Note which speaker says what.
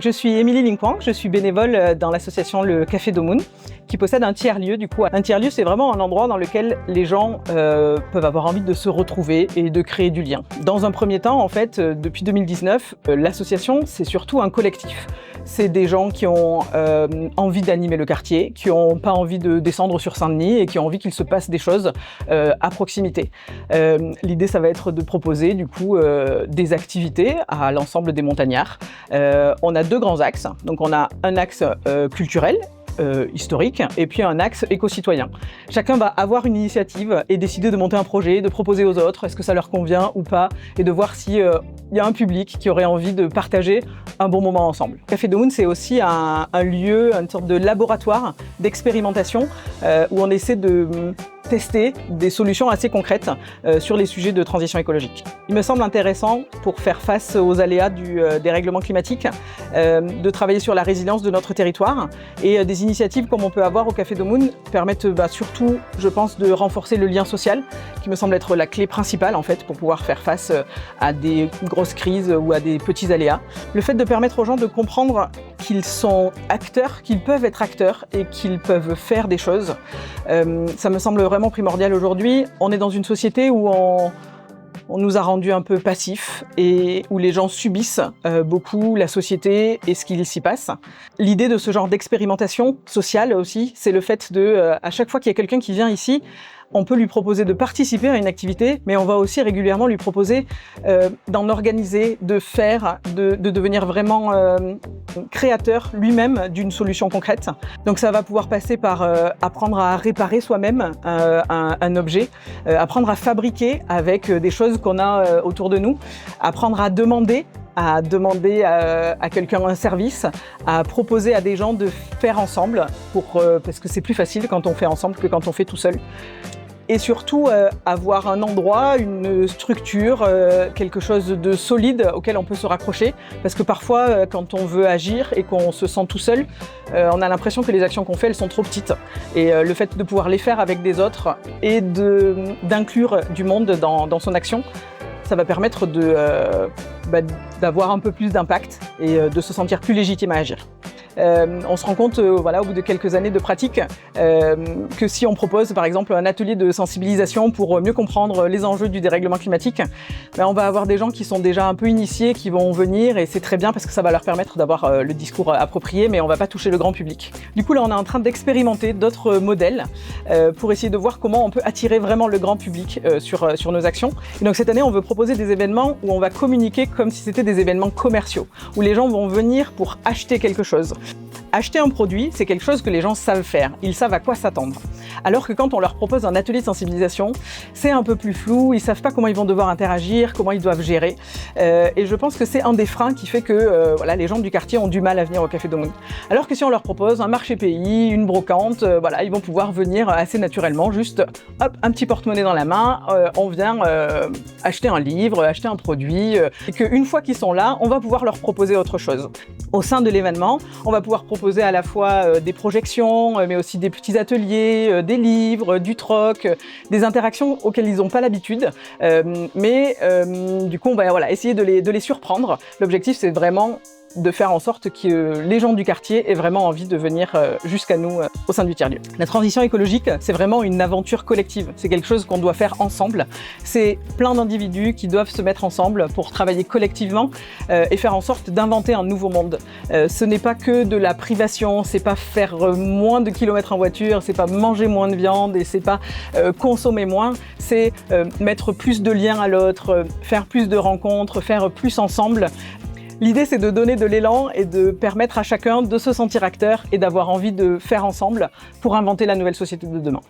Speaker 1: Je suis Émilie Lingquang, je suis bénévole dans l'association Le Café d'Au Moon, qui possède un tiers-lieu. Du coup, un tiers-lieu, c'est vraiment un endroit dans lequel les gens peuvent avoir envie de se retrouver et de créer du lien. Dans un premier temps, en fait, depuis 2019, l'association, c'est surtout un collectif. C'est des gens qui ont envie d'animer le quartier, qui n'ont pas envie de descendre sur Saint-Denis et qui ont envie qu'il se passe des choses à proximité. L'idée, ça va être de proposer du coup des activités à l'ensemble des montagnards. On a deux grands axes. Donc on a un axe culturel, historique, et puis un axe éco-citoyen. Chacun va avoir une initiative et décider de monter un projet, de proposer aux autres, est-ce que ça leur convient ou pas, et de voir s'il y a un public qui aurait envie de partager un bon moment ensemble. Café d'Au Moon, c'est aussi un lieu, une sorte de laboratoire d'expérimentation où on essaie de tester des solutions assez concrètes sur les sujets de transition écologique. Il me semble intéressant, pour faire face aux aléas du dérèglement climatique, de travailler sur la résilience de notre territoire, et des initiatives comme on peut avoir au Café d'Au Moon permettent surtout, je pense, de renforcer le lien social, qui me semble être la clé principale en fait pour pouvoir faire face à des grosses crises ou à des petits aléas. Le fait de permettre aux gens de comprendre qu'ils sont acteurs, qu'ils peuvent être acteurs et qu'ils peuvent faire des choses, ça me semble vraiment primordial aujourd'hui. On est dans une société où on nous a rendus un peu passifs et où les gens subissent beaucoup la société et ce qu'il s'y passe. L'idée de ce genre d'expérimentation sociale aussi, c'est le fait de, à chaque fois qu'il y a quelqu'un qui vient ici, on peut lui proposer de participer à une activité, mais on va aussi régulièrement lui proposer d'en organiser, de faire, de devenir vraiment créateur lui-même d'une solution concrète. Donc ça va pouvoir passer par apprendre à réparer soi-même un objet, apprendre à fabriquer avec des choses qu'on a autour de nous, apprendre à demander à quelqu'un un service, à proposer à des gens de faire ensemble, parce que c'est plus facile quand on fait ensemble que quand on fait tout seul. Et surtout avoir un endroit, une structure, quelque chose de solide auquel on peut se raccrocher. Parce que parfois, quand on veut agir et qu'on se sent tout seul, on a l'impression que les actions qu'on fait, elles sont trop petites. Et le fait de pouvoir les faire avec des autres et d'inclure du monde dans son action, ça va permettre d'avoir un peu plus d'impact et de se sentir plus légitime à agir. On se rend compte, au bout de quelques années de pratique, que si on propose par exemple un atelier de sensibilisation pour mieux comprendre les enjeux du dérèglement climatique, on va avoir des gens qui sont déjà un peu initiés, qui vont venir, et c'est très bien parce que ça va leur permettre d'avoir le discours approprié, mais on va pas toucher le grand public. Du coup là on est en train d'expérimenter d'autres modèles pour essayer de voir comment on peut attirer vraiment le grand public sur nos actions. Et donc cette année on veut proposer des événements où on va communiquer comme si c'était des événements commerciaux, où les gens vont venir pour acheter quelque chose. Acheter un produit, c'est quelque chose que les gens savent faire, ils savent à quoi s'attendre. Alors que quand on leur propose un atelier de sensibilisation, c'est un peu plus flou, ils savent pas comment ils vont devoir interagir, comment ils doivent gérer. Et je pense que c'est un des freins qui fait que les gens du quartier ont du mal à venir au Café d'Au Moon. Alors que si on leur propose un marché pays, une brocante, ils vont pouvoir venir assez naturellement, juste hop, un petit porte-monnaie dans la main, on vient acheter un livre, acheter un produit, et qu'une fois qu'ils sont là, on va pouvoir leur proposer autre chose. Au sein de l'événement, on va pouvoir proposer à la fois des projections, mais aussi des petits ateliers, des livres, du troc, des interactions auxquelles ils n'ont pas l'habitude. Du coup, on va essayer de les surprendre. L'objectif, c'est vraiment de faire en sorte que les gens du quartier aient vraiment envie de venir jusqu'à nous au sein du tiers-lieu. La transition écologique, c'est vraiment une aventure collective. C'est quelque chose qu'on doit faire ensemble. C'est plein d'individus qui doivent se mettre ensemble pour travailler collectivement et faire en sorte d'inventer un nouveau monde. Ce n'est pas que de la privation, c'est pas faire moins de kilomètres en voiture, c'est pas manger moins de viande et c'est pas consommer moins, c'est mettre plus de liens à l'autre, faire plus de rencontres, faire plus ensemble. L'idée, c'est de donner de l'élan et de permettre à chacun de se sentir acteur et d'avoir envie de faire ensemble pour inventer la nouvelle société de demain.